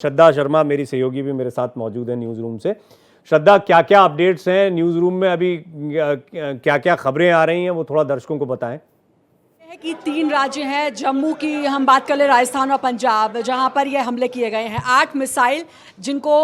श्रद्धा शर्मा मेरी सहयोगी भी मेरे साथ मौजूद है न्यूज़ रूम से। श्रद्धा, क्या क्या अपडेट्स हैं न्यूज़ रूम में अभी, क्या क्या खबरें आ रही हैं वो थोड़ा दर्शकों को बताएं। है कि 3 राज्य हैं, जम्मू की हम बात कर ले, राजस्थान और पंजाब, जहां पर ये हमले किए गए हैं। 8 मिसाइल जिनको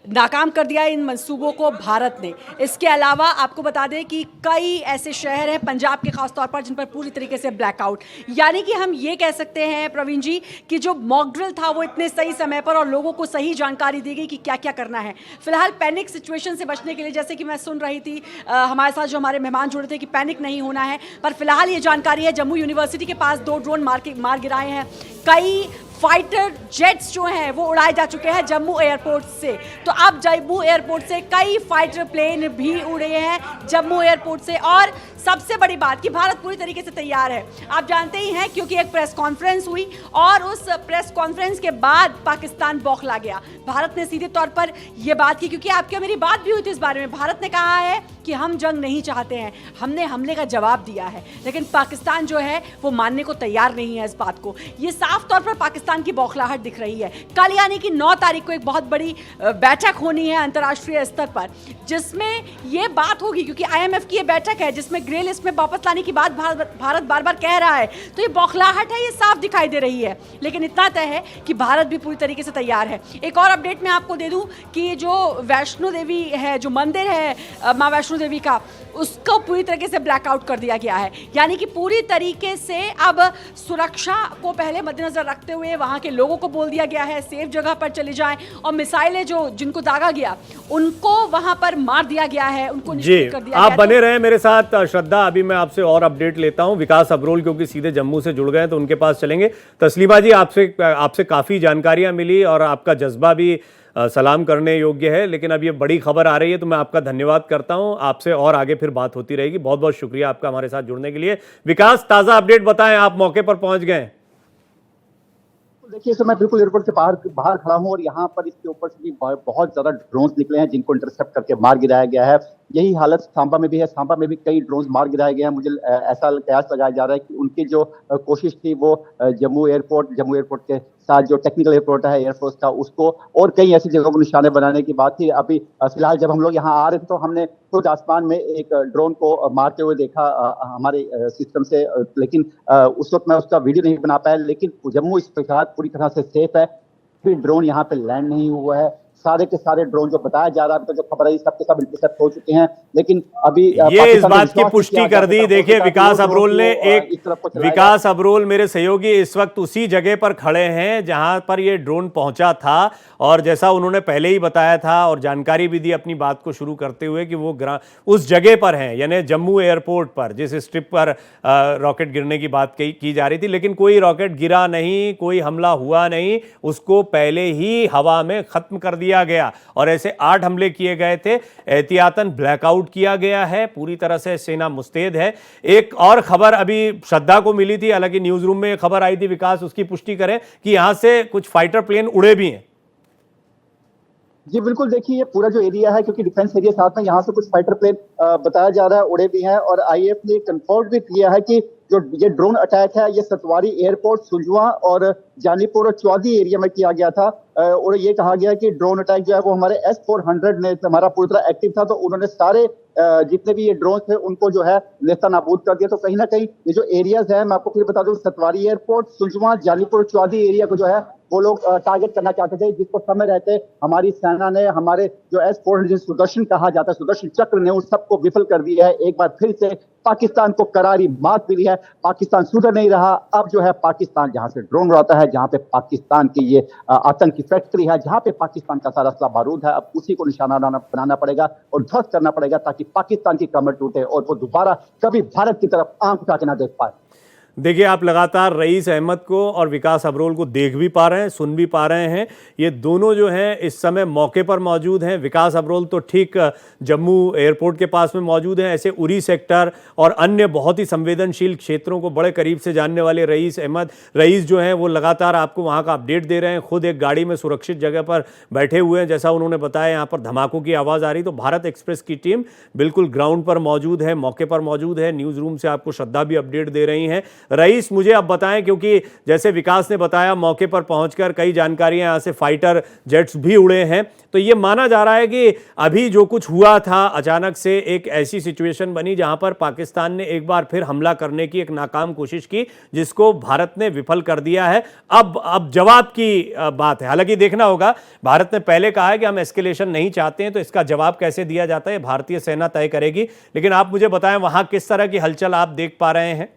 नाकाम कर दिया इन मंसूबों को भारत ने। इसके अलावा आपको बता दें कि कई ऐसे शहर हैं पंजाब के खास तौर पर जिन पर पूरी तरीके से ब्लैकआउट, यानी कि हम ये कह सकते हैं प्रवीण जी कि जो मॉक ड्रिल था वो इतने सही समय पर और लोगों को सही जानकारी दी गई कि क्या क्या करना है। फिलहाल पैनिक सिचुएशन से बचने के लिए, जैसे कि मैं सुन रही थी हमारे साथ जो हमारे मेहमान जुड़े थे कि पैनिक नहीं होना है, पर फिलहाल ये जानकारी है जम्मू यूनिवर्सिटी के पास 2 ड्रोन मार गिराए हैं। कई फाइटर जेट्स जो हैं वो उड़ाए जा चुके हैं जम्मू एयरपोर्ट से। तो अब जम्मू एयरपोर्ट से कई फाइटर प्लेन भी उड़े हैं जम्मू एयरपोर्ट से। और सबसे बड़ी बात कि भारत पूरी तरीके से तैयार है। आप जानते ही हैं क्योंकि एक प्रेस कॉन्फ्रेंस हुई और उस प्रेस कॉन्फ्रेंस के बाद पाकिस्तान बौखला गया। भारत ने सीधे तौर पर यह बात की, क्योंकि आपके मेरी बात भी हुई थी इस बारे में। भारत ने कहा है कि हम जंग नहीं चाहते हैं, हमने हमले का जवाब दिया है, लेकिन पाकिस्तान जो है वो मानने को तैयार नहीं है इस बात को। ये साफ तौर पर पाकिस्तान की बौखलाहट दिख रही है। कल यानी कि 9 तारीख को एक बहुत बड़ी बैठक होनी है अंतर्राष्ट्रीय स्तर पर, जिसमें ये बात होगी, क्योंकि IMF की ये बैठक है जिसमें ग्रे लिस्ट में वापस लाने की बात भारत बार बार कह रहा है। तो ये बौखलाहट है, ये साफ दिखाई दे रही है। लेकिन इतना तय है कि भारत भी पूरी तरीके से तैयार है। एक और अपडेट मैं आपको दे दूं कि जो वैष्णो देवी है, जो मंदिर है माँ वैष्णो देवी का, उसको पूरी तरीके से ब्लैकआउट कर दिया गया है। यानी कि पूरी तरीके से अब सुरक्षा को पहले मद्देनजर रखते हुए वहां के लोगों को बोल दिया गया है सेफ जगह पर चले जाएं, और मिसाइलें जो जिनको दागा गया उनको वहां पर मार दिया गया है, उनको निष्क्रिय कर दिया गया है। आप बने रहे मेरे साथ श्रद्धा। अभी मैं आपसे और अपडेट लेता हूं। विकास अब्रोल क्योंकि सीधे जम्मू से जुड़ गए तो उनके पास चलेंगे। तस्लीमा जी, आपसे काफी जानकारियां मिली और आपका जज्बा भी सलाम करने योग्य है। लेकिन अब ये बड़ी खबर आ रही है तो मैं आपका धन्यवाद करता हूं। आपसे और आगे फिर बात होती रहेगी। बहुत बहुत शुक्रिया आपका हमारे साथ जुड़ने के लिए। विकास, ताजा अपडेट बताएं, आप मौके पर पहुंच गए। देखिए, इस समय बिल्कुल एयरपोर्ट के बाहर खड़ा हूं और यहाँ पर इसके ऊपर से भी बहुत ज्यादा ड्रोन्स निकले हैं जिनको इंटरसेप्ट करके मार गिराया गया है। यही हालत सांबा में भी है। सांबा में भी कई ड्रोन्स मार गिराए गए हैं। मुझे ऐसा कयास लगाया जा रहा है कि उनकी जो कोशिश थी वो जम्मू एयरपोर्ट के साथ जो टेक्निकल एयरपोर्ट है एयरफोर्स का, उसको और कई ऐसी जगहों को निशाने बनाने की बात थी। अभी फिलहाल जब हम लोग यहाँ आ रहे थे तो हमने खुद आसमान में एक ड्रोन को मारते हुए देखा हमारे सिस्टम से, लेकिन उस वक्त मैं उसका वीडियो नहीं बना पाया। लेकिन जम्मू इस प्रकार पूरी तरह से सेफ है, फिर ड्रोन यहाँ पे लैंड नहीं हुआ है। सारे के सारे ड्रोन जो बताया जा रहा है, तो जो खबर है सबके सब इंटरसेप्ट हो चुके हैं। लेकिन अभी ये इस बात की पुष्टि कर दी। देखिए, विकास अब्रोल ने विकास अब्रोल मेरे सहयोगी इस वक्त उसी जगह पर खड़े हैं जहां पर ये ड्रोन पहुंचा था, और जैसा उन्होंने पहले ही बताया था और जानकारी भी दी अपनी बात को शुरू करते हुए कि वो उस जगह पर हैं, यानी जम्मू एयरपोर्ट पर, जिस स्ट्रिप पर रॉकेट गिरने की बात की जा रही थी। लेकिन कोई रॉकेट गिरा नहीं, कोई हमला हुआ नहीं, उसको पहले ही हवा में खत्म कर दिया गया। और ऐसे 8 हमले किए गए थे। एहतियातन ब्लैकआउट किया गया है, पूरी तरह से सेना मुस्तैद है। एक और खबर अभी श्रद्धा को मिली थी, हालांकि न्यूज रूम में खबर आई थी, विकास उसकी पुष्टि करें कि यहां से कुछ फाइटर प्लेन उड़े भी हैं। जी बिल्कुल, देखिए ये पूरा जो एरिया है, क्योंकि डिफेंस एरिया साथ में, यहाँ से कुछ फाइटर प्लेन बताया जा रहा है उड़े भी हैं। और IAF ने कंफर्म भी किया है कि जो ये ड्रोन अटैक है ये सतवारी एयरपोर्ट, सुजवा और जानीपुर और चौधी एरिया में किया गया था। और ये कहा गया कि ड्रोन अटैक जो है वो हमारे S-400 ने हमारा पूरी तरह एक्टिव था, तो उन्होंने सारे जितने भी ये ड्रोन थे उनको जो है नेस्ता नाबूद कर दिया। तो कहीं ना कहीं ये जो एरियाज है, मैं आपको फिर बता दूं, सतवारी एयरपोर्ट, सुजवा, जानीपुर, चौधी एरिया को जो है वो लोग टारगेट करना चाहते थे, जिसको समय रहते हमारी सेना ने, हमारे जो S-400 सुदर्शन कहा जाता है, सुदर्शन चक्र ने, उस सबको विफल कर दिया है। एक बार फिर से पाकिस्तान को करारी मात मिली है। पाकिस्तान सुधर नहीं रहा। अब जो है पाकिस्तान जहां से ड्रोन उड़ाता है, जहां पे पाकिस्तान की ये आतंकी फैक्ट्री है, जहां पे पाकिस्तान का सारा असला बारूद है, अब उसी को निशाना बनाना पड़ेगा और ध्वस्त करना पड़ेगा, ताकि पाकिस्तान की कमर टूटे और वो दोबारा कभी भारत की तरफ आंख उठा के ना देख पाए। देखिए, आप लगातार रईस अहमद को और विकास अब्रोल को देख भी पा रहे हैं, सुन भी पा रहे हैं। ये दोनों जो हैं इस समय मौके पर मौजूद हैं। विकास अब्रोल तो ठीक जम्मू एयरपोर्ट के पास में मौजूद हैं। ऐसे उरी सेक्टर और अन्य बहुत ही संवेदनशील क्षेत्रों को बड़े करीब से जानने वाले रईस जो हैं वो लगातार आपको वहाँ का अपडेट दे रहे हैं। खुद एक गाड़ी में सुरक्षित जगह पर बैठे हुए हैं। जैसा उन्होंने बताया, यहाँ पर धमाकों की आवाज़ आ रही, तो भारत एक्सप्रेस की टीम बिल्कुल ग्राउंड पर मौजूद है, मौके पर मौजूद है। न्यूज़ रूम से आपको श्रद्धा भी अपडेट दे रही हैं। रईस मुझे अब बताएं, क्योंकि जैसे विकास ने बताया मौके पर पहुंचकर कई जानकारियां यहाँ से फाइटर जेट्स भी उड़े हैं, तो ये माना जा रहा है कि अभी जो कुछ हुआ था अचानक से एक ऐसी सिचुएशन बनी जहां पर पाकिस्तान ने एक बार फिर हमला करने की एक नाकाम कोशिश की जिसको भारत ने विफल कर दिया है। अब जवाब की बात है। हालांकि देखना होगा, भारत ने पहले कहा है कि हम एस्केलेशन नहीं चाहते हैं, तो इसका जवाब कैसे दिया जाता है भारतीय सेना तय करेगी। लेकिन आप मुझे बताएं वहां किस तरह की हलचल आप देख पा रहे हैं।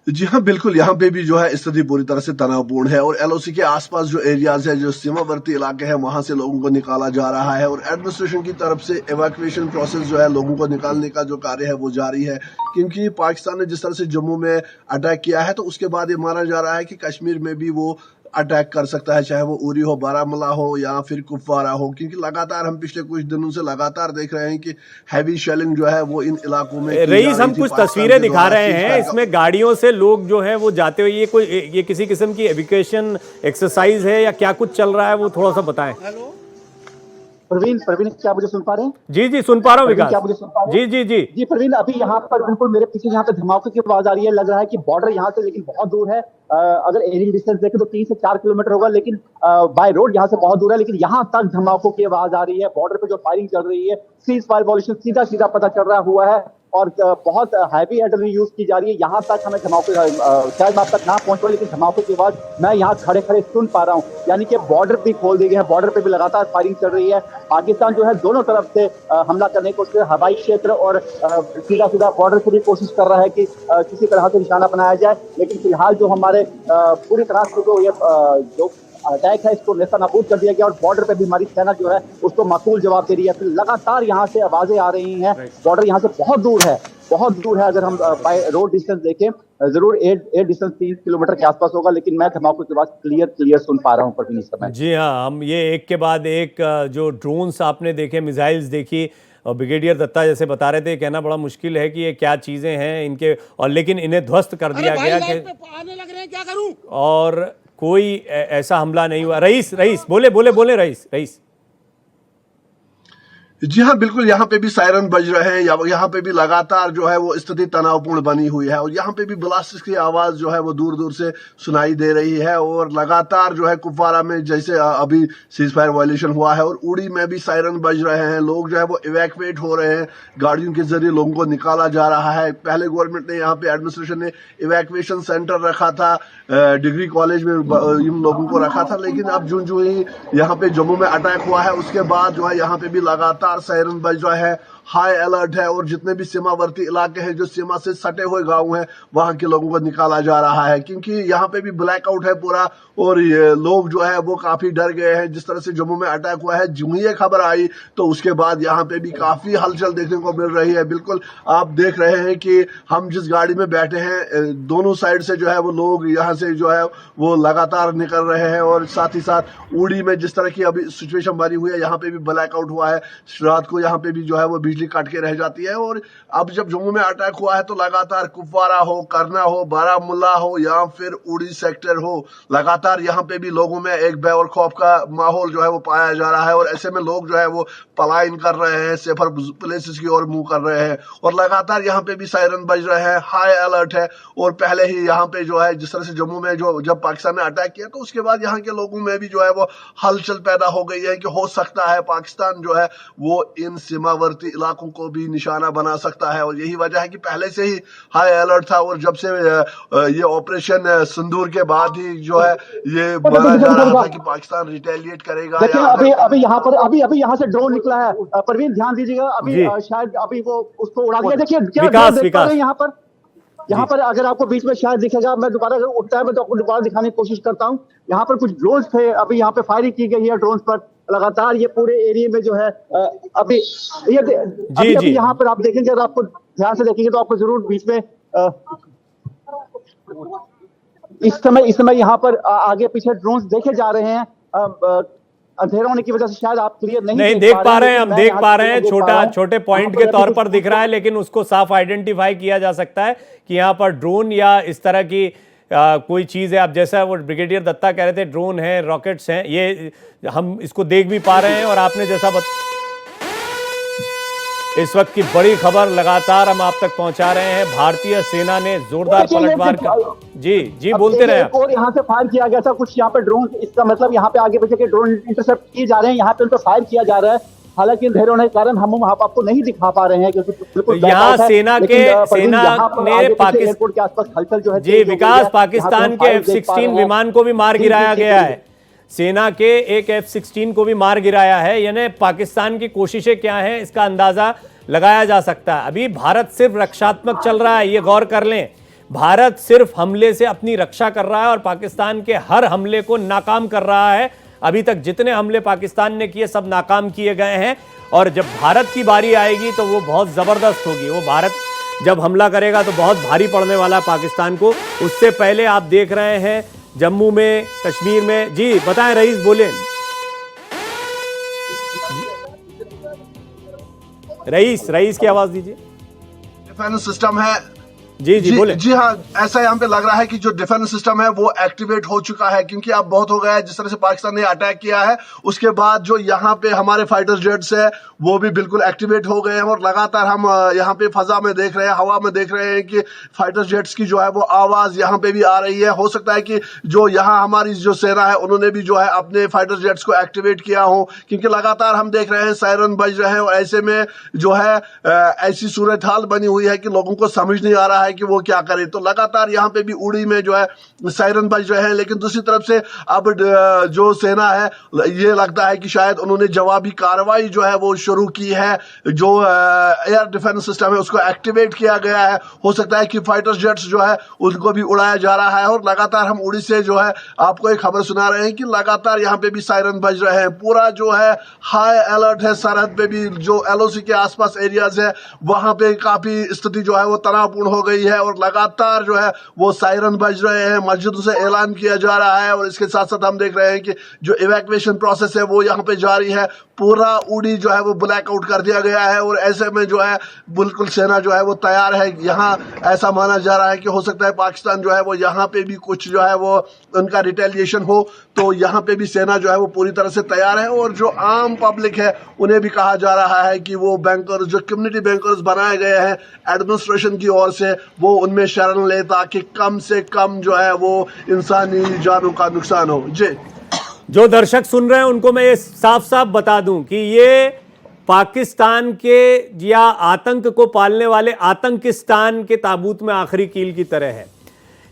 जी हाँ, बिल्कुल, यहाँ पे भी जो है स्थिति पूरी तरह से तनावपूर्ण है और एलओसी के आसपास जो एरियाज है, जो सीमावर्ती इलाके हैं, वहां से लोगों को निकाला जा रहा है और एडमिनिस्ट्रेशन की तरफ से इवैक्यूएशन प्रोसेस जो है, लोगों को निकालने का जो कार्य है वो जारी है। क्योंकि पाकिस्तान ने जिस तरह से जम्मू में अटैक किया है, तो उसके बाद ये माना जा रहा है कि कश्मीर में भी वो अटैक कर सकता है, चाहे वो उरी हो, बारामूला हो या फिर कुपवारा हो। क्योंकि लगातार हम पिछले कुछ दिनों से लगातार देख रहे हैं कि हैवी शेलिंग जो है वो इन इलाकों में रईस, हम कुछ तस्वीरें दिखा रहे हैं, इसमें गाड़ियों से लोग जो है वो जाते हुए, ये किसी किस्म की एविक्यूएशन एक्सरसाइज है या क्या कुछ चल रहा है, वो थोड़ा सा बताएं। प्रवीण, क्या मुझे सुन पा रहे हैं? जी जी, सुन पा रहा हूँ विकास। क्या मुझे सुन पा रहे हैं? जी प्रवीण, अभी यहाँ पर बिल्कुल मेरे पीछे यहाँ पे धमाके की आवाज आ रही है। लग रहा है कि बॉर्डर यहाँ से लेकिन बहुत दूर है। अगर एयरिंग डिस्टेंस देखें तो 3 से 4 किलोमीटर होगा, लेकिन बाय रोड यहाँ से बहुत दूर है। लेकिन यहाँ तक धमाकों की आवाज आ रही है। बॉर्डर पे जो फायरिंग चल रही है, सीज फायर वॉल्यूशन सीधा पता चल रहा हुआ है और बहुत हैवी एडर्नल यूज की जा रही है। यहाँ तक हमें धमाके, शायद मैं आप तक ना पहुंच पाए, लेकिन धमाकों की आवाज मैं यहाँ खड़े सुन पा रहा हूँ। यानी कि बॉर्डर भी खोल दी गई है, बॉर्डर पे भी लगातार फायरिंग चल रही है। पाकिस्तान जो है दोनों तरफ से हमला करने की कोशिश, हवाई क्षेत्र और सीधा बॉर्डर से भी कोशिश कर रहा है कि किसी तरह से निशाना बनाया जाए। लेकिन फिलहाल जो हमारे पूरी तरह से जो अटैक है इसको नेस्तनाबूद कर दिया गया और बॉर्डर पे भी हमारी सेना जो है उसको माकूल जवाब दे रही है। फिर लगातार यहाँ से आवाजें आ रही हैं। बॉर्डर यहाँ से बहुत दूर है। अगर हम बाय रोड डिस्टेंस देखें, जरूर एयर डिस्टेंस 3 किलोमीटर के आसपास होगा, लेकिन मैं धमाकों के बाद क्लियर सुन पा रहा हूँ पर इस समय। जी हाँ, हम ये एक के बाद एक जो ड्रोन्स आपने देखे, मिसाइल्स देखी, और ब्रिगेडियर दत्ता जैसे बता रहे थे, कहना बड़ा मुश्किल है कि ये क्या चीजें हैं इनके, और लेकिन इन्हें ध्वस्त कर दिया गया कि आने लग रहे हैं, क्या करूं? और कोई ऐसा हमला नहीं हुआ। रईस बोले रईस। जी हाँ, बिल्कुल, यहाँ पे भी सायरन बज रहे हैं, यहाँ पे भी लगातार जो है वो स्थिति तनावपूर्ण बनी हुई है और यहाँ पे भी ब्लास्ट की आवाज जो है वो दूर दूर से सुनाई दे रही है और लगातार जो है कुपवारा में जैसे अभी सीज फायर वायलेशन हुआ है और उड़ी में भी सायरन बज रहे हैं। लोग जो है वो इवैक्यूएट हो रहे हैं, गाड़ियों के जरिए लोगों को निकाला जा रहा है। पहले गवर्नमेंट ने, यहाँ पे एडमिनिस्ट्रेशन ने इवैक्यूएशन सेंटर रखा था, डिग्री कॉलेज में इन लोगों को रखा था, लेकिन अब जो ही यहाँ पे जम्मू में अटैक हुआ है उसके बाद जो है यहाँ पे भी लगातार सायरन बज रहा है, हाई अलर्ट है और जितने भी सीमावर्ती इलाके हैं, जो सीमा से सटे हुए गांव हैं, वहां के लोगों को निकाला जा रहा है। क्योंकि यहाँ पे भी ब्लैकआउट है पूरा और ये लोग जो है वो काफी डर गए हैं। जिस तरह से जम्मू में अटैक हुआ है, जम्मू ये खबर आई तो उसके बाद यहाँ पे भी काफी हलचल देखने को मिल रही है। बिल्कुल, आप देख रहे हैं कि हम जिस गाड़ी में बैठे हैं, दोनों साइड से जो है वो लोग यहाँ से जो है वो लगातार निकल रहे हैं और साथ ही साथ उड़ी में जिस तरह की अभी सिचुएशन बनी हुई है, यहाँ पे भी ब्लैकआउट हुआ है। रात को यहाँ पे भी जो है वो बिजली कट के रह जाती है और अब जब जम्मू में अटैक हुआ है तो लगातार कुपवारा हो, करना हो, बारामूला हो या फिर उड़ी सेक्टर हो, लगातार यहाँ पे भी लोगों में एक भय और खौफ का माहौल जो है वो पाया जा रहा है और ऐसे में लोग जो है वो पलायन कर रहे हैं, सेफर प्लेसेस की ओर मूव कर रहे हैं और लगातार यहाँ पे भी सायरन बज रहे हैं, हाई अलर्ट है। और पहले ही यहाँ पे जो है जिस तरह से जम्मू में जब पाकिस्तान ने अटैक किया तो उसके बाद यहाँ के लोगों में भी जो है वो हलचल पैदा हो गई है कि हो सकता है पाकिस्तान जो है वो इन सीमावर्ती इलाकों को भी निशाना बना सकता है और यही वजह है कि पहले से ही हाई अलर्ट था और जब से ये ऑपरेशन सिंदूर के बाद ही जो है ये बोला जा रहा था कि पाकिस्तान रिटेलिएट करेगा। अभी यहाँ से ड्रोन निकला है, परवीन ध्यान दीजिएगा। अभी शायद अभी वो उसको उड़ा दिया। देखिए क्या यहाँ पर अगर आपको बीच में शायद दिखेगा, मैं दोबारा अगर उठता है मैं तो आपको दोबारा दिखाने की कोशिश करता हूँ। यहाँ पर कुछ ड्रोन्स थे, अभी यहाँ पे फायरिंग की गई है ड्रोन्स पर लगातार। ये पूरे एरिया में जो है अभी यहाँ पर आप देखेंगे, अगर आपको ध्यान से देखेंगे तो आपको जरूर बीच में इस समय यहाँ पर आगे पीछे ड्रोन्स देखे जा रहे हैं। अंधेरा होने की वजह से शायद आप क्लियर नहीं देख पा रहे हैं। हम देख पा रहे हैं, छोटे पॉइंट के तौर पर दिख रहा है, लेकिन उसको साफ आइडेंटिफाई किया जा सकता है कि यहाँ पर ड्रोन या इस तरह की कोई चीज़ है। आप जैसा वो ब्रिगेडियर दत्ता कह रहे थे, ड्रोन है, रॉकेट्स हैं, ये हम इसको देख भी पा रहे हैं और आपने जैसा इस वक्त की बड़ी खबर लगातार हम आप तक पहुंचा रहे हैं। भारतीय सेना ने जोरदार पलटवार कर जी बोलते रहे आप। और यहाँ से फायर किया गया था कुछ यहाँ पे ड्रोन, इसका मतलब यहाँ पे आगे पीछे के ड्रोन इंटरसेप्ट किए जा रहे हैं, यहाँ पे उनको फायर किया जा रहा है। हालांकि अंधेरे होने के कारण हम वहां आपको नहीं दिखा पा रहे हैं क्योंकि बिल्कुल यहाँ सेना ने एयरपोर्ट के आसपास हलचल जो है जी विकास पाकिस्तान के F-16 विमान को भी मार गिराया गया है। सेना के एक F-16 को भी मार गिराया है। यानी पाकिस्तान की कोशिशें क्या हैं इसका अंदाजा लगाया जा सकता है। अभी भारत सिर्फ रक्षात्मक चल रहा है, ये गौर कर लें। भारत सिर्फ हमले से अपनी रक्षा कर रहा है और पाकिस्तान के हर हमले को नाकाम कर रहा है। अभी तक जितने हमले पाकिस्तान ने किए सब नाकाम किए गए हैं और जब भारत की बारी आएगी तो वो बहुत जबरदस्त होगी। वो भारत जब हमला करेगा तो बहुत भारी पड़ने वाला है पाकिस्तान को। उससे पहले आप देख रहे हैं जम्मू में, कश्मीर में। जी बताएं रईस, बोले रईस की आवाज दीजिए। डिफेंस सिस्टम है जी बोले। जी हाँ, ऐसा यहाँ पे लग रहा है कि जो डिफेंस सिस्टम है वो एक्टिवेट हो चुका है क्योंकि अब बहुत हो गया है जिस तरह से पाकिस्तान ने अटैक किया है। उसके बाद जो यहाँ पे हमारे फाइटर जेट्स है वो भी बिल्कुल एक्टिवेट हो गए हैं और लगातार हम यहाँ पे फजा में देख रहे हैं, हवा में देख रहे हैं कि फाइटर जेट्स की जो है वो आवाज यहाँ पे भी आ रही है। हो सकता है कि जो यहाँ हमारी जो सेना है उन्होंने भी जो है अपने फाइटर जेट्स को एक्टिवेट किया हो क्योंकि लगातार हम देख रहे हैं सायरन बज रहे हैं और ऐसे में जो है ऐसी सूरत हाल बनी हुई है कि लोगों को समझ नहीं आ रहा है कि वो क्या करे। तो लगातार यहाँ पे भी उड़ी में जो है सायरन बज रहे हैं, लेकिन दूसरी तरफ से अब जो सेना है ये लगता है कि शायद उन्होंने जवाबी कार्रवाई जो है वो शुरू की है। जो एयर डिफेंस सिस्टम है उसको एक्टिवेट किया गया है। हो सकता है कि फाइटर जेट्स जो है उनको भी उड़ाया जा रहा है और लगातार हम उड़ी से जो है आपको एक खबर सुना रहे हैं कि लगातार यहाँ पे भी सायरन बज रहे हैं। पूरा जो है हाई अलर्ट है। सरहद पे भी जो LOC के आसपास एरियाज है वहां पे काफी स्थिति जो है वो तनावपूर्ण हो गई है और लगातार जो है वो सायरन बज रहे हैं। मस्जिदों से ऐलान किया जा रहा है और इसके साथ साथ हम देख रहे हैं कि जो इवैक्यूएशन प्रोसेस है वो यहाँ पे जारी है। पूरा उड़ी जो है वो ब्लैकआउट कर दिया गया है और ऐसे में जो है बिल्कुल सेना जो है वो तैयार है। यहाँ ऐसा माना जा रहा है कि हो सकता है पाकिस्तान जो है वो यहाँ पे भी कुछ जो है वो उनका रिटेलिएशन हो, तो यहाँ पे भी सेना जो है वो पूरी तरह से तैयार है। और जो आम पब्लिक है उन्हें भी कहा जा रहा है कि वो बैंकर्स, जो कम्युनिटी बैंकर्स बनाए गए हैं एडमिनिस्ट्रेशन की ओर से, वो उनमें शरण ले ताकि कम से कम जो है वो इंसानी जानों का नुकसान हो। जी जो दर्शक सुन रहे हैं उनको मैं ये साफ साफ बता दूं कि ये पाकिस्तान के या आतंक को पालने वाले आतंकिस्तान के ताबूत में आखिरी कील की तरह है।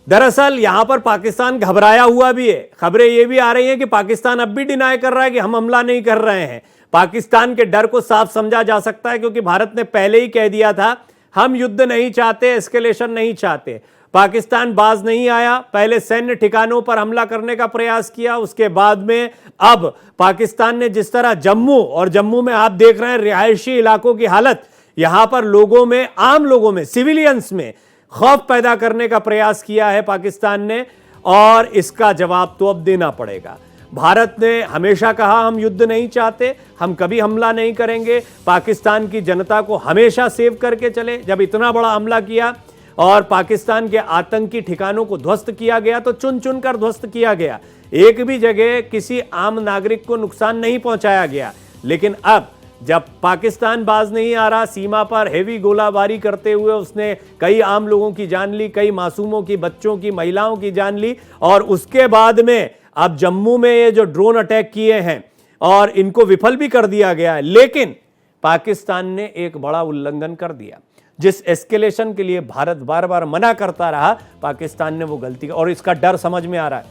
दरअसल यहां पर पाकिस्तान घबराया हुआ भी है। खबरें ये भी आ रही हैं कि पाकिस्तान अब भी डिनाई कर रहा है कि हम हमला नहीं कर रहे हैं। पाकिस्तान के डर को साफ समझा जा सकता है क्योंकि भारत ने पहले ही कह दिया था हम युद्ध नहीं चाहते, एस्केलेशन नहीं चाहते। पाकिस्तान बाज नहीं आया। पहले सैन्य ठिकानों पर हमला करने का प्रयास किया, उसके बाद में अब पाकिस्तान ने जिस तरह जम्मू में आप देख रहे हैं रिहायशी इलाकों की हालत, यहां पर लोगों में, आम लोगों में, सिविलियंस में खौफ पैदा करने का प्रयास किया है पाकिस्तान ने और इसका जवाब तो अब देना पड़ेगा। भारत ने हमेशा कहा हम युद्ध नहीं चाहते, हम कभी हमला नहीं करेंगे, पाकिस्तान की जनता को हमेशा सेव करके चले। जब इतना बड़ा हमला किया और पाकिस्तान के आतंकी ठिकानों को ध्वस्त किया गया तो चुन चुन कर ध्वस्त किया गया। एक भी जगह किसी आम नागरिक को नुकसान नहीं पहुंचाया गया। लेकिन अब जब पाकिस्तान बाज नहीं आ रहा, सीमा पर हेवी गोलाबारी करते हुए उसने कई आम लोगों की जान ली, कई मासूमों की, बच्चों की, महिलाओं की जान ली और उसके बाद में अब जम्मू में ये जो ड्रोन अटैक किए हैं और इनको विफल भी कर दिया गया है। लेकिन पाकिस्तान ने एक बड़ा उल्लंघन कर दिया। जिस एस्केलेशन के लिए भारत बार बार मना करता रहा, पाकिस्तान ने वो गलती की और इसका डर समझ में आ रहा है।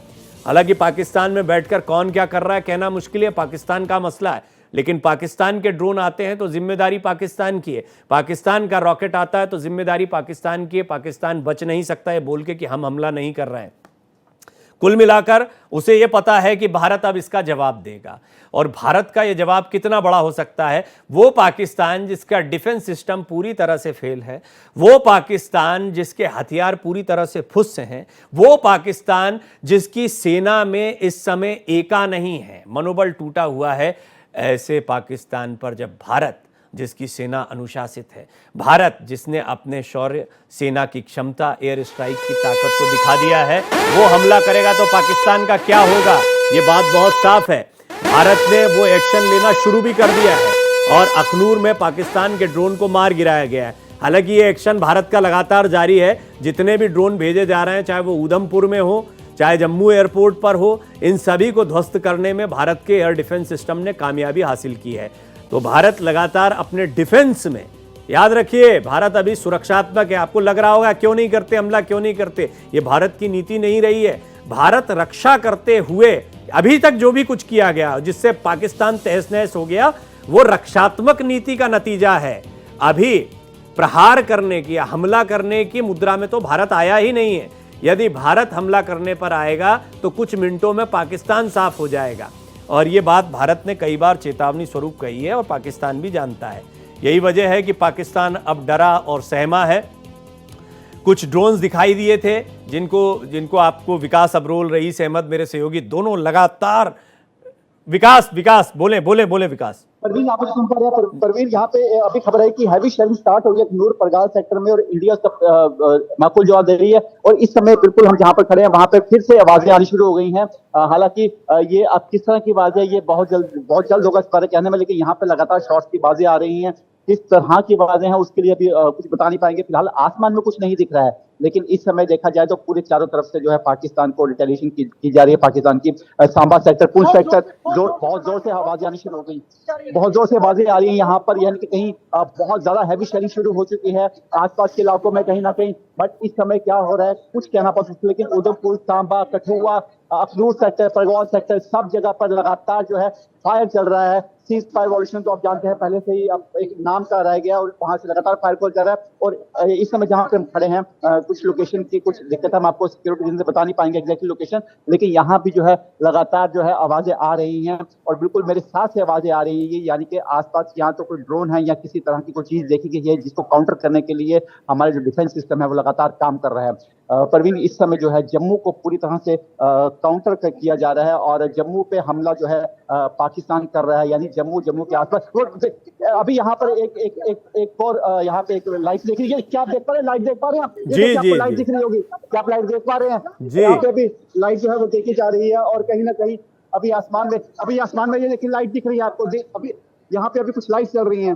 हालांकि पाकिस्तान में बैठकर कौन क्या कर रहा है कहना मुश्किल है, पाकिस्तान का मसला है। लेकिन पाकिस्तान के ड्रोन आते हैं तो जिम्मेदारी पाकिस्तान की है, पाकिस्तान का रॉकेट आता है तो जिम्मेदारी पाकिस्तान की है। पाकिस्तान बच नहीं सकता है बोल के कि हम हमला नहीं कर रहे हैं। कुल मिलाकर उसे यह पता है कि भारत अब इसका जवाब देगा और भारत का यह जवाब कितना बड़ा हो सकता है। वो पाकिस्तान जिसका डिफेंस सिस्टम पूरी तरह से फेल है, वो पाकिस्तान जिसके हथियार पूरी तरह से फुस हैं, वो पाकिस्तान जिसकी सेना में इस समय एका नहीं है, मनोबल टूटा हुआ है, ऐसे पाकिस्तान पर जब भारत जिसकी सेना अनुशासित है, भारत जिसने अपने शौर्य, सेना की क्षमता, एयर स्ट्राइक की ताकत को दिखा दिया है, वो हमला करेगा तो पाकिस्तान का क्या होगा ये बात बहुत साफ है। भारत ने वो एक्शन लेना शुरू भी कर दिया है और अखनूर में पाकिस्तान के ड्रोन को मार गिराया गया है। हालांकि ये एक्शन भारत का लगातार जारी है। जितने भी ड्रोन भेजे जा रहे हैं, चाहे वो उधमपुर में हो, चाहे जम्मू एयरपोर्ट पर हो, इन सभी को ध्वस्त करने में भारत के एयर डिफेंस सिस्टम ने कामयाबी हासिल की है। तो भारत लगातार अपने डिफेंस में, याद रखिए, भारत अभी सुरक्षात्मक है। आपको लग रहा होगा क्यों नहीं करते हमला, क्यों नहीं करते, ये भारत की नीति नहीं रही है। भारत रक्षा करते हुए अभी तक जो भी कुछ किया गया, जिससे पाकिस्तान तहस नहस हो गया, वो रक्षात्मक नीति का नतीजा है। अभी प्रहार करने की, हमला करने की मुद्रा में तो भारत आया ही नहीं है। यदि भारत हमला करने पर आएगा तो कुछ मिनटों में पाकिस्तान साफ हो जाएगा। और ये बात भारत ने कई बार चेतावनी स्वरूप कही है और पाकिस्तान भी जानता है। यही वजह है कि पाकिस्तान अब डरा और सहमा है। कुछ ड्रोन्स दिखाई दिए थे जिनको आपको विकास अब्रोल, रईस अहमद, मेरे सहयोगी दोनों लगातार विकास बोले विकास। परवीन, आप सुन पा रहे हैं? परवीन, यहाँ पे अभी खबर है कि हैवी शेलिंग स्टार्ट हो गई है नूर परगाल सेक्टर में और इंडिया माकूल जवाब दे रही है। और इस समय बिल्कुल हम जहाँ पर खड़े हैं वहां पे फिर से आवाजें आनी शुरू हो गई हैं। हालांकि ये अब किस तरह की आवाज है ये बहुत जल्द होगा इस बारे कहने में, लेकिन यहाँ पे लगातार शॉट्स की आवाजें आ रही हैं। किस तरह की आवाजें हैं उसके लिए अभी कुछ बता नहीं पाएंगे। फिलहाल आसमान में कुछ नहीं दिख रहा है, लेकिन इस समय देखा जाए तो पूरे चारों तरफ से जो है पाकिस्तान को रिटेलिएशन की जा रही है। पाकिस्तान की सांबा सेक्टर, पुंछ सेक्टर, बहुत जोर से आवाजें आनी शुरू हो गई, बहुत जोर से आवाजें आ रही हैं यहाँ पर। यानी कि कहीं बहुत ज्यादा हैवी शेलिंग शुरू हो चुकी है आसपास के इलाकों में कहीं ना कहीं। बट इस समय क्या हो रहा है कुछ कहना पड़ सकता है, लेकिन उधमपुर, सांबा, कठुआ, अखनूर सेक्टर, परगौन सेक्टर, सब जगह पर लगातार जो है फायर चल रहा है। सीज फायर वॉल्यूशन तो आप जानते हैं पहले से ही अब एक नाम का रह गया और वहां से लगातार फायर कॉल कर रहा है। और इस समय जहां पे हम खड़े हैं कुछ लोकेशन की कुछ दिक्कत हम आपको सिक्योरिटी रीजन से बता नहीं पाएंगे एग्जैक्टली लोकेशन, लेकिन यहाँ भी जो है लगातार जो है आवाजें आ रही हैं और बिल्कुल मेरे साथ से आवाजें आ रही है। यानी कि आसपास यहाँ तो कोई ड्रोन है या किसी तरह की कोई चीज देखी गई है जिसको काउंटर करने के लिए हमारे जो डिफेंस सिस्टम है वो लगातार काम कर रहा है। परवीन, इस समय जो है जम्मू को पूरी तरह से काउंटर किया जा रहा है और जम्मू पे हमला जो है पाकिस्तान कर रहा है। यानी जम्मू के आसपास अभी यहाँ पर एक और यहाँ पे एक लाइट देख रही है। क्या आप देख पा रहे हैं? लाइट देख पा रहे हैं आप? जी लाइट दिख रही होगी, क्या आप लाइट देख पा रहे हैं? जी, यहाँ पे भी लाइट जो है वो देखी जा रही है और कहीं ना कहीं अभी आसमान में ये देखिए लाइट दिख रही है आपको। अभी यहाँ पे अभी कुछ लाइट चल रही है।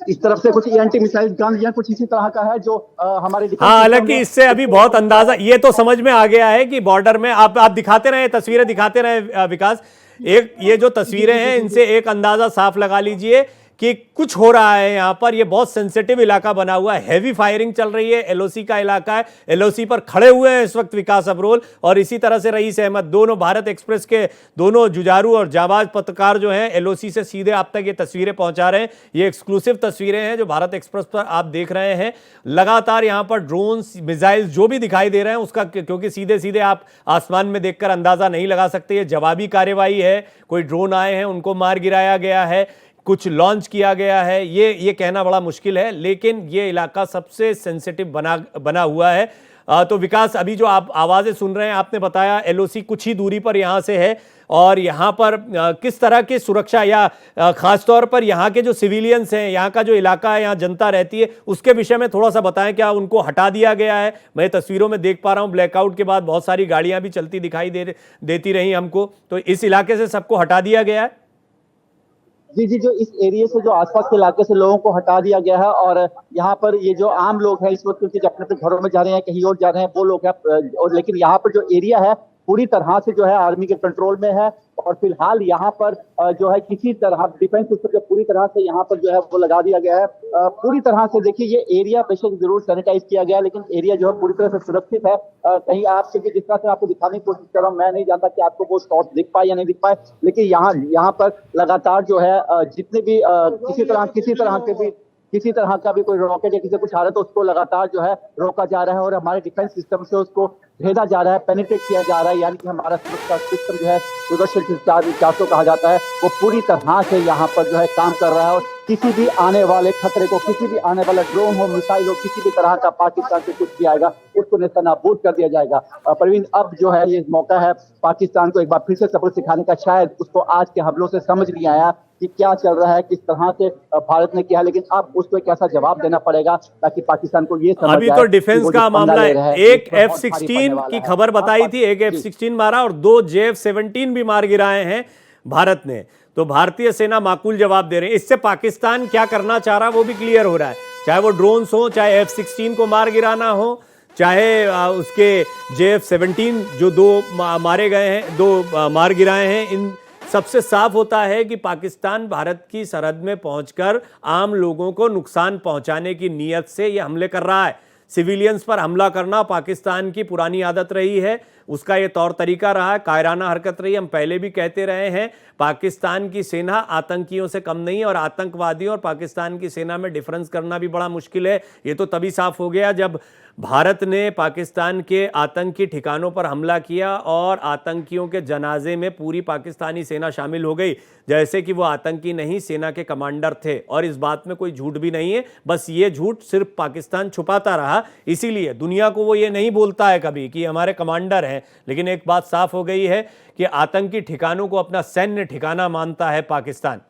इस तरफ से कुछ एंटी मिसाइल गन या कुछ इसी तरह का है जो हमारे। हाँ, हालांकि इससे अभी बहुत अंदाजा ये तो समझ में आ गया है कि बॉर्डर में आप दिखाते रहे, तस्वीरें दिखाते रहे विकास। एक ये जो तस्वीरें हैं इनसे एक अंदाजा साफ लगा लीजिए कि कुछ हो रहा है यहाँ पर। ये बहुत सेंसिटिव इलाका बना हुआ है, हैवी फायरिंग चल रही है, एलओसी का इलाका है। एलओसी पर खड़े हुए हैं इस वक्त विकास अब्रोल और इसी तरह से रईस अहमद, दोनों भारत एक्सप्रेस के दोनों जुझारू और जाबाज पत्रकार जो हैं एलओसी से सीधे आप तक ये तस्वीरें पहुंचा रहे हैं। ये एक्सक्लूसिव तस्वीरें हैं जो भारत एक्सप्रेस पर आप देख रहे हैं। लगातार यहाँ पर ड्रोन्स, मिसाइल जो भी दिखाई दे रहे हैं उसका, क्योंकि सीधे सीधे आप आसमान में देखकर अंदाजा नहीं लगा सकते। ये जवाबी कार्यवाही है, कोई ड्रोन आए हैं उनको मार गिराया गया है, कुछ लॉन्च किया गया है, ये कहना बड़ा मुश्किल है। लेकिन ये इलाका सबसे सेंसिटिव बना हुआ है। तो विकास, अभी जो आप आवाज़ें सुन रहे हैं, आपने बताया एलओसी कुछ ही दूरी पर यहाँ से है और यहाँ पर किस तरह की सुरक्षा या ख़ासतौर पर यहाँ के जो सिविलियंस हैं, यहाँ का जो इलाका है, यहाँ जनता रहती है, उसके विषय में थोड़ा सा बताएं। क्या उनको हटा दिया गया है? मैं तस्वीरों में देख पा रहा हूँ ब्लैकआउट के बाद बहुत सारी गाड़ियाँ भी चलती दिखाई देती रही हमको, तो इस इलाके से सबको हटा दिया गया है? जी, जो इस एरिया से, जो आसपास के इलाके से लोगों को हटा दिया गया है और यहाँ पर ये जो आम लोग हैं इस वक्त क्योंकि अपने अपने घरों में जा रहे हैं, कहीं और जा रहे हैं, वो लोग हैं। और लेकिन यहाँ पर जो एरिया है पूरी तरह से जो है आर्मी के कंट्रोल में है और फिलहाल यहाँ पर जो है किसी तरह डिफेंस सिस्टम पूरी तरह से यहाँ पर जो है वो लगा दिया गया है। पूरी तरह से देखिए ये एरिया बेशक जरूर सैनिटाइज किया गया है, लेकिन एरिया जो है पूरी तरह से सुरक्षित है। कहीं आप क्योंकि जिस तरह से आपको दिखाने की कोशिश कर रहा हूँ, मैं नहीं जानता कि आपको वो शॉट दिख पाए या नहीं दिख पाए, लेकिन यहाँ पर लगातार जो है जितने भी किसी तरह का भी कोई रॉकेट या किसी कुछ आ रहा है तो उसको लगातार जो है रोका जा रहा है और हमारे डिफेंस सिस्टम से उसको भेदा जा रहा है, पेनिट्रेट किया जा रहा है। यानी कि हमारा सुरक्षा सिस्टम जो है सुरक्षित 400 कहा जाता है, वो पूरी तरह से यहाँ पर जो है काम कर रहा है और किसी भी आने वाले खतरे को, किसी भी आने वाला ड्रोन हो, मिसाइल हो, किसी भी तरह का पाकिस्तान से कुछ भी आएगा उसको नेस्तनाबूद कर दिया जाएगा। परवीन, अब जो है ये मौका है पाकिस्तान को एक बार फिर से सबक सिखाने का। शायद उसको आज के हमलों से समझ नहीं आया कि क्या चल रहा है, किस तरह से भारत ने किया, लेकिन अब उसको एक ऐसा जवाब देना पड़ेगा ताकि पाकिस्तान को ये समझ अभी तो डिफेंस का मामला है। एक F-16 की खबर बताई थी, एक F-16 मारा और 2 JF-17 भी मार गिराए हैं। भारत ने। तो भारतीय सेना माकूल जवाब दे रही है। इससे पाकिस्तान क्या करना चाह रहा है वो भी क्लियर हो रहा है, चाहे वो ड्रोन्स हो, चाहे F-16 को मार गिराना हो, चाहे उसके JF-17 जो दो मारे गए हैं, दो मार गिराए हैं। इन सबसे साफ होता है कि पाकिस्तान भारत की सरहद में पहुंचकर आम लोगों को नुकसान पहुंचाने की नीयत से ये हमले कर रहा है। सिविलियंस पर हमला करना पाकिस्तान की पुरानी आदत रही है, उसका ये तौर तरीका रहा है, कायराना हरकत रही। हम पहले भी कहते रहे हैं पाकिस्तान की सेना आतंकियों से कम नहीं है, और आतंकवादियों और पाकिस्तान की सेना में डिफरेंस करना भी बड़ा मुश्किल है। ये तो तभी साफ हो गया जब भारत ने पाकिस्तान के आतंकी ठिकानों पर हमला किया और आतंकियों के जनाजे में पूरी पाकिस्तानी सेना शामिल हो गई, जैसे कि वो आतंकी नहीं, सेना के कमांडर थे। और इस बात में कोई झूठ भी नहीं है, बस ये झूठ सिर्फ पाकिस्तान छुपाता रहा, इसीलिए दुनिया को वो ये नहीं बोलता है कभी कि हमारे कमांडर हैं। लेकिन एक बात साफ हो गई है कि आतंकी ठिकानों को अपना सैन्य ठिकाना मानता है पाकिस्तान।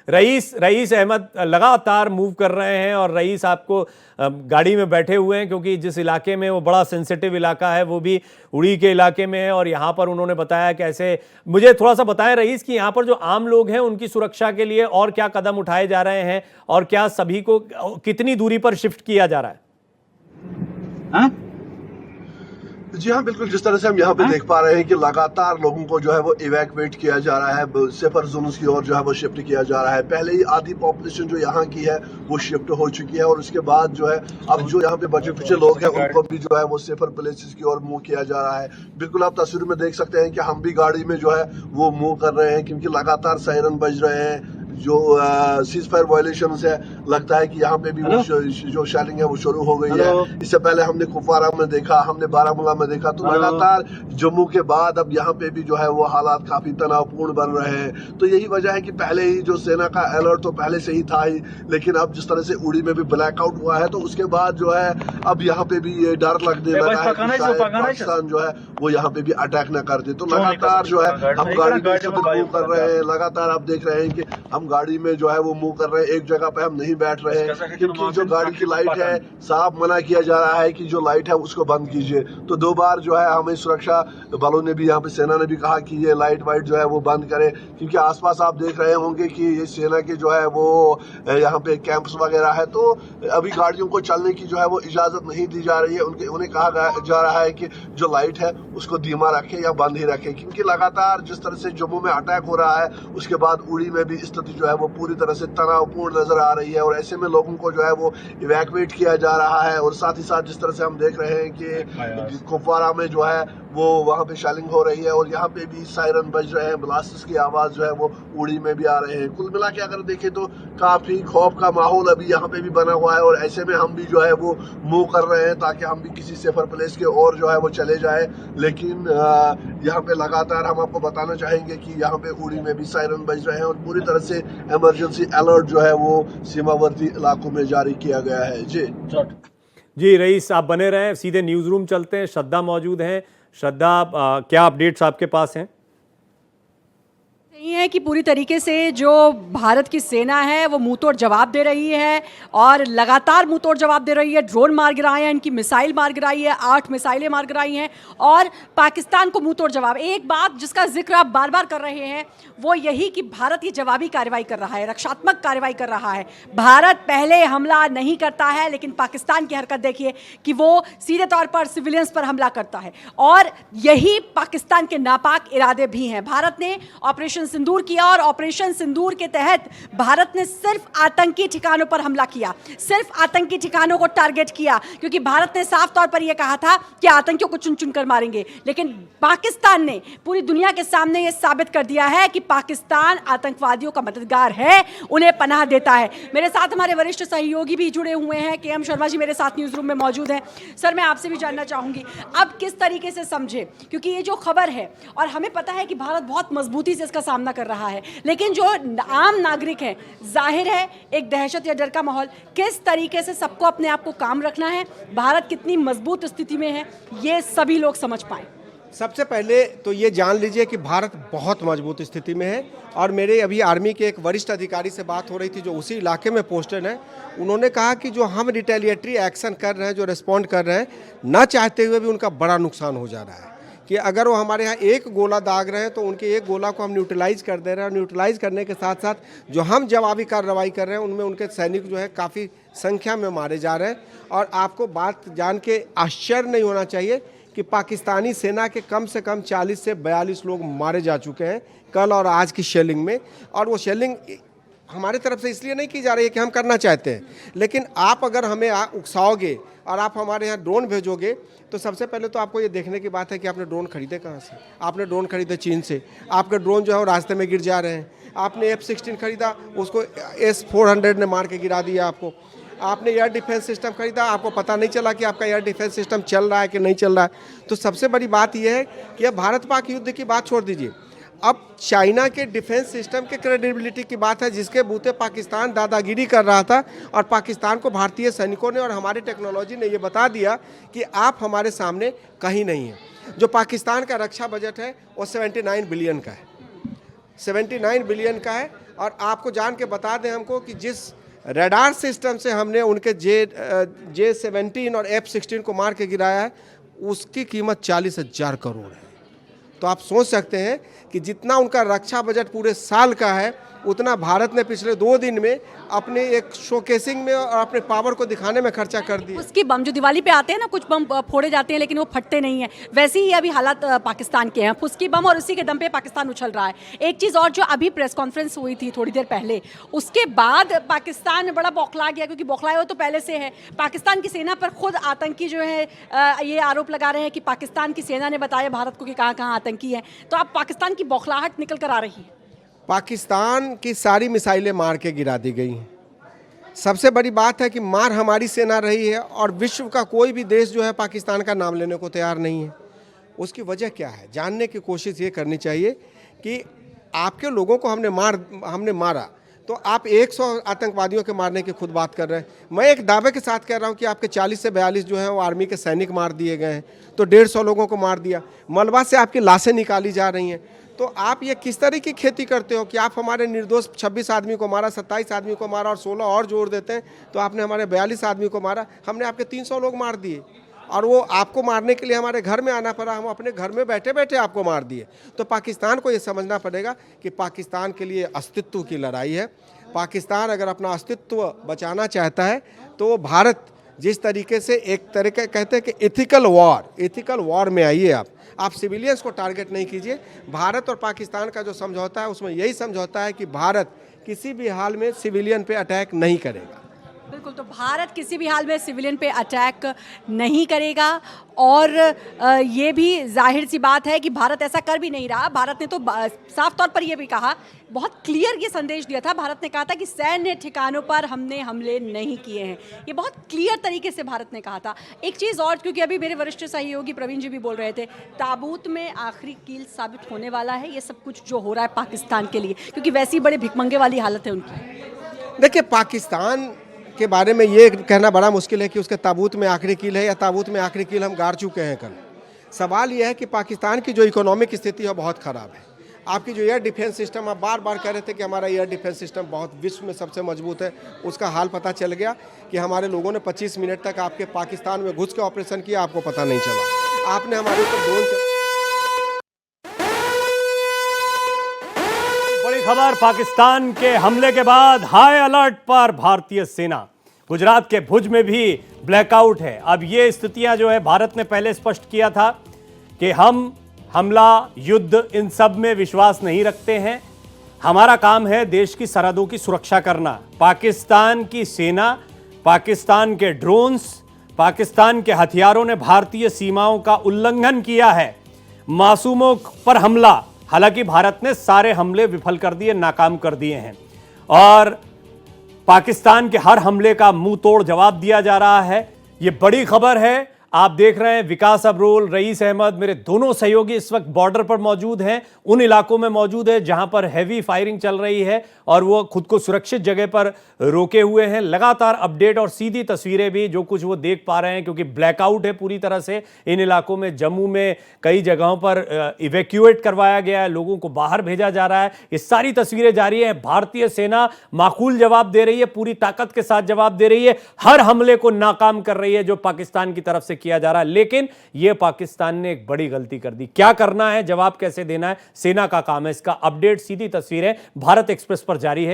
रईस अहमद लगातार मूव कर रहे हैं, और रईस आपको गाड़ी में बैठे हुए हैं क्योंकि जिस इलाके में वो बड़ा सेंसिटिव इलाका है वो भी उड़ी के इलाके में है। और यहाँ पर उन्होंने बताया कैसे, मुझे थोड़ा सा बताएं रईस कि यहाँ पर जो आम लोग हैं उनकी सुरक्षा के लिए और क्या कदम उठाए जा रहे हैं, और क्या सभी को कितनी दूरी पर शिफ्ट किया जा रहा है? जी हाँ, बिल्कुल। जिस तरह से हम यहाँ पे देख पा रहे हैं कि लगातार लोगों को जो है वो इवैक्यूएट किया जा रहा है, सेफर जोन्स की ओर जो है वो शिफ्ट किया जा रहा है। पहले ही आधी पॉपुलेशन जो यहाँ की है वो शिफ्ट हो चुकी है, और उसके बाद जो है अब जो यहाँ पे बचे कुछ लोग हैं उनको भी जो है वो सेफर प्लेसेस की ओर मूव किया जा रहा है। बिल्कुल आप तस्वीर में देख सकते हैं कि हम भी गाड़ी में जो है वो मूव कर रहे हैं, क्योंकि लगातार सायरन बज रहे हैं। जो सीज फायर वायलेशन है, लगता है कि यहाँ पे भी वो जो शेलिंग है वो शुरू हो गई है। इससे पहले हमने कुपवारा में देखा, हमने बारामूला में देखा, तो लगातार जम्मू के बाद अब यहाँ पे भी जो है वो हालात काफी तनावपूर्ण बन रहे हैं। तो यही वजह है कि पहले ही जो सेना का अलर्ट तो पहले से ही था ही, लेकिन अब जिस तरह से उड़ी में भी ब्लैकआउट हुआ है, तो उसके बाद जो है अब यहाँ पे भी ये डर लगने लगा है कि शायद पाकिस्तान जो है वो यहाँ पे भी अटैक न कर दे। तो लगातार जो है हम गाड़ी में मूव कर रहे हैं, लगातार आप देख रहे हैं कि हम गाड़ी में जो है वो मूव कर रहे हैं, एक जगह पे हम नहीं बैठ रहे हैं, क्योंकि जो गाड़ी की लाइट है साफ मना किया जा रहा है कि जो लाइट है उसको बंद कीजिए। तो 2 बार जो है हमें सुरक्षा बलों ने भी, यहाँ पे सेना ने भी कहा कि ये लाइट वाइट जो है वो बंद करें, क्योंकि आसपास आप देख रहे होंगे कि ये सेना के जो है वो यहाँ पे कैंप्स वगैरह है। तो अभी गाड़ियों को चलने की जो है वो इजाजत नहीं दी जा रही है। उन्हें कहा जा रहा है कि जो लाइट है उसको धीमा रखें या बंद ही रखें, क्योंकि लगातार जिस तरह से जम्मू में अटैक हो रहा है उसके बाद उड़ी में भी स्थिति जो है वो पूरी तरह से तनावपूर्ण नजर आ रही है, और ऐसे में लोगों को जो है वो इवैक्यूएट किया जा रहा है। और साथ ही साथ जिस तरह से हम देख रहे हैं कि कुपवारा में जो है वो वहाँ पे शेलिंग हो रही है, और यहाँ पे भी सायरन बज रहे हैं, ब्लास्टर्स की आवाज जो है वो उड़ी में भी आ रहे हैं। कुल मिला के अगर देखें तो काफी खौफ का माहौल अभी यहाँ पे भी बना हुआ है, और ऐसे में हम भी जो है वो मूव कर रहे हैं ताकि हम भी किसी सेफर प्लेस के और जो है वो चले जाए। लेकिन यहाँ पे लगातार हम आपको बताना चाहेंगे कि यहाँ पे उड़ी में भी सायरन बज रहे हैं, और पूरी तरह से इमरजेंसी अलर्ट जो है वो सीमावर्ती इलाकों में जारी किया गया है। जी रईस, आप बने रहें, सीधे न्यूज़ रूम चलते हैं। श्रद्धा मौजूद हैं। श्रद्धा, क्या अपडेट्स आपके पास हैं? नहीं है कि पूरी तरीके से जो भारत की सेना है वो मुंह तोड़ जवाब दे रही है, और लगातार मुंह तोड़ जवाब दे रही है। ड्रोन मार गिराए हैं, इनकी मिसाइल मार गिराई है, 8 मिसाइलें मार गिराई हैं, और पाकिस्तान को मुंह तोड़ जवाब। एक बात जिसका जिक्र आप बार बार कर रहे हैं वो यही कि भारत ये जवाबी कार्रवाई कर रहा है, रक्षात्मक कार्रवाई कर रहा है। भारत पहले हमला नहीं करता है, लेकिन पाकिस्तान की हरकत देखिए कि वो सीधे तौर पर सिविलियंस पर हमला करता है, और यही पाकिस्तान के नापाक इरादे भी हैं। भारत ने ऑपरेशन सिंदूर किया, और ऑपरेशन सिंदूर के तहत भारत ने सिर्फ आतंकी ठिकानों पर हमला किया, सिर्फ आतंकी ठिकानों को टारगेट किया, क्योंकि भारत ने साफ तौर पर यह कहा था कि आतंकियों को चुन चुन कर मारेंगे। लेकिन पाकिस्तान ने पूरी दुनिया के सामने यह साबित कर दिया है कि पाकिस्तान आतंकवादियों का मददगार है, उन्हें पनाह देता है। मेरे साथ हमारे वरिष्ठ सहयोगी भी जुड़े हुए हैं, KM शर्मा जी मेरे साथ न्यूज़ रूम में मौजूद हैं। सर, मैं आपसे भी जानना चाहूंगी अब किस तरीके से समझे, क्योंकि ये जो खबर है, और हमें पता है कि भारत बहुत मजबूती से इसका सामना कर रहा है, लेकिन जो आम नागरिक है, जाहिर है एक दहशत या डर का माहौल, किस तरीके से सबको अपने आप को काम रखना है, भारत कितनी मजबूत स्थिति में है, ये सभी लोग समझ पाए। सबसे पहले तो ये जान लीजिए कि भारत बहुत मजबूत स्थिति में है, और मेरे अभी आर्मी के एक वरिष्ठ अधिकारी से बात हो रही थी जो उसी इलाके में पोस्टेड है। उन्होंने कहा कि जो हम रिटेलिएटरी एक्शन कर रहे हैं, जो रिस्पॉन्ड कर रहे हैं, ना चाहते हुए भी उनका बड़ा नुकसान हो जा रहा है, कि अगर वो हमारे यहाँ एक गोला दाग रहे हैं तो उनके एक गोला को हम न्यूट्रलाइज कर दे रहे हैं, और न्यूट्रलाइज करने के साथ साथ जो हम जवाबी कार्रवाई कर रहे हैं उनमें उनके सैनिक जो है काफ़ी संख्या में मारे जा रहे हैं। और आपको बात जान के आश्चर्य नहीं होना चाहिए कि पाकिस्तानी सेना के कम से कम 40 से 42 लोग मारे जा चुके हैं कल और आज की शेलिंग में। और वो शेलिंग हमारी तरफ से इसलिए नहीं की जा रही है कि हम करना चाहते हैं, लेकिन आप अगर हमें उकसाओगे और आप हमारे यहाँ ड्रोन भेजोगे तो सबसे पहले तो आपको ये देखने की बात है कि आपने ड्रोन खरीदे कहाँ से। आपने ड्रोन खरीदे चीन से, आपके ड्रोन जो है वो रास्ते में गिर जा रहे हैं। आपने F-16 खरीदा, उसको S-400 ने मार के गिरा दिया आपको। आपने एयर डिफेंस सिस्टम खरीदा, आपको पता नहीं चला कि आपका एयर डिफेंस सिस्टम चल रहा है कि नहीं चल रहा है। तो सबसे बड़ी बात यह है कि अब भारत पाक युद्ध की बात छोड़ दीजिए, अब चाइना के डिफेंस सिस्टम के क्रेडिबिलिटी की बात है, जिसके बूते पाकिस्तान दादागिरी कर रहा था और पाकिस्तान को भारतीय सैनिकों ने और हमारी टेक्नोलॉजी ने ये बता दिया कि आप हमारे सामने कहीं नहीं हैं। जो पाकिस्तान का रक्षा बजट है वो 79 बिलियन का है, 79 बिलियन का है। और आपको जान के बता दें हमको कि जिस रडार सिस्टम से हमने उनके J-17 और F-16 को मार के गिराया है उसकी कीमत 40,000 करोड़ है। तो आप सोच सकते हैं कि जितना उनका रक्षा बजट पूरे साल का है उतना भारत ने पिछले 2 दिन में अपने एक शोकेसिंग में और अपने पावर को दिखाने में खर्चा कर दिया। उसकी बम जो दिवाली पे आते हैं ना, कुछ बम फोड़े जाते हैं लेकिन वो फटते नहीं है, वैसे ही अभी हालात पाकिस्तान के हैं, फुसकी बम, और उसी के दम पे पाकिस्तान उछल रहा है। एक चीज़ और, जो अभी प्रेस कॉन्फ्रेंस हुई थी थोड़ी देर पहले, उसके बाद पाकिस्तान बड़ा बौखला गया, क्योंकि बौखलाया वो तो पहले से है। पाकिस्तान की सेना पर खुद आतंकी जो है ये आरोप लगा रहे हैं कि पाकिस्तान की सेना ने बताया भारत को कि कहाँ कहाँ आतंकी है। तो अब पाकिस्तान की बौखलाहट निकल कर आ रही है। पाकिस्तान की सारी मिसाइलें मार के गिरा दी गई हैं। सबसे बड़ी बात है कि मार हमारी सेना रही है और विश्व का कोई भी देश जो है पाकिस्तान का नाम लेने को तैयार नहीं है। उसकी वजह क्या है, जानने की कोशिश ये करनी चाहिए कि आपके लोगों को हमने मारा तो आप 100 आतंकवादियों के मारने की खुद बात कर रहे हैं। मैं एक दावे के साथ कह रहा हूं कि आपके 40 से 42 जो हैं वो आर्मी के सैनिक मार दिए गए हैं, तो 150 लोगों को मार दिया। मलबा से आपकी लाशें निकाली जा रही हैं। तो आप ये किस तरह की खेती करते हो कि आप हमारे निर्दोष 26 आदमी को मारा, 27 आदमी को मारा और 16 और जोड़ देते हैं तो आपने हमारे 42 आदमी को मारा। हमने आपके 300 लोग मार दिए और वो आपको मारने के लिए हमारे घर में आना पड़ा, हम अपने घर में बैठे बैठे आपको मार दिए। तो पाकिस्तान को ये समझना पड़ेगा कि पाकिस्तान के लिए अस्तित्व की लड़ाई है। पाकिस्तान अगर अपना अस्तित्व बचाना चाहता है तो वो भारत जिस तरीके से एक तरीके कहते हैं कि एथिकल वॉर में आइए आप सिविलियंस को टारगेट नहीं कीजिए। भारत और पाकिस्तान का जो समझौता है उसमें यही समझौता है कि भारत किसी भी हाल में सिविलियन पे अटैक नहीं करेगा। बिल्कुल, तो भारत किसी भी हाल में सिविलियन पे अटैक नहीं करेगा। और ये भी जाहिर सी बात है कि भारत ऐसा कर भी नहीं रहा। भारत ने तो साफ तौर पर यह भी कहा, बहुत क्लियर ये संदेश दिया था, भारत ने कहा था कि सैन्य ठिकानों पर हमने हमले नहीं किए हैं। ये बहुत क्लियर तरीके से भारत ने कहा था। एक चीज़ और, क्योंकि अभी मेरे वरिष्ठ सहयोगी प्रवीण जी भी बोल रहे थे, ताबूत में आखिरी कील साबित होने वाला है ये सब कुछ जो हो रहा है पाकिस्तान के लिए, क्योंकि वैसी बड़े भिखमंगे वाली हालत है उनकी। देखिए, पाकिस्तान के बारे में ये कहना बड़ा मुश्किल है कि उसके ताबूत में आखिरी कील है या ताबूत में आखिरी कील हम गाड़ चुके हैं कल। सवाल यह है कि पाकिस्तान की जो इकोनॉमिक स्थिति है बहुत ख़राब है। आपकी जो एयर डिफेंस सिस्टम, आप बार बार कह रहे थे कि हमारा एयर डिफेंस सिस्टम बहुत विश्व में सबसे मजबूत है, उसका हाल पता चल गया कि हमारे लोगों ने 25 मिनट तक आपके पाकिस्तान में घुस के ऑपरेशन किया, आपको पता नहीं चला। आपने हमारे ऊपर ड्रोन खबर, पाकिस्तान के हमले के बाद हाई अलर्ट पर भारतीय सेना। गुजरात के भुज में भी ब्लैकआउट है। अब ये स्थितियां जो है, भारत ने पहले स्पष्ट किया था कि हम हमला, युद्ध, इन सब में विश्वास नहीं रखते हैं। हमारा काम है देश की सरहदों की सुरक्षा करना। पाकिस्तान की सेना, पाकिस्तान के ड्रोन्स, पाकिस्तान के हथियारों ने भारतीय सीमाओं का उल्लंघन किया है। मासूमों पर हमला, हालांकि भारत ने सारे हमले विफल कर दिए, नाकाम कर दिए हैं और पाकिस्तान के हर हमले का मुंह तोड़ जवाब दिया जा रहा है। यह बड़ी खबर है। आप देख रहे हैं विकास अब्रोल, रईस अहमद, मेरे दोनों सहयोगी इस वक्त बॉर्डर पर मौजूद हैं, उन इलाकों में मौजूद है जहां पर हैवी फायरिंग चल रही है और वो खुद को सुरक्षित जगह पर रोके हुए हैं। लगातार अपडेट और सीधी तस्वीरें भी जो कुछ वो देख पा रहे हैं, क्योंकि ब्लैकआउट है पूरी तरह से इन इलाकों में। जम्मू में कई जगहों पर इवैक्यूएट करवाया गया है, लोगों को बाहर भेजा जा रहा है। ये सारी तस्वीरें जारी हैं। भारतीय सेना माकूल जवाब दे रही है, पूरी ताकत के साथ जवाब दे रही है, हर हमले को नाकाम कर रही है जो पाकिस्तान की तरफ से किया जा रहा है। लेकिन यह पाकिस्तान ने एक बड़ी गलती कर दी। क्या करना है, जवाब कैसे देना है, सेना का काम है। इसका अपडेट, सीधी तस्वीरें भारत एक्सप्रेस पर जारी है।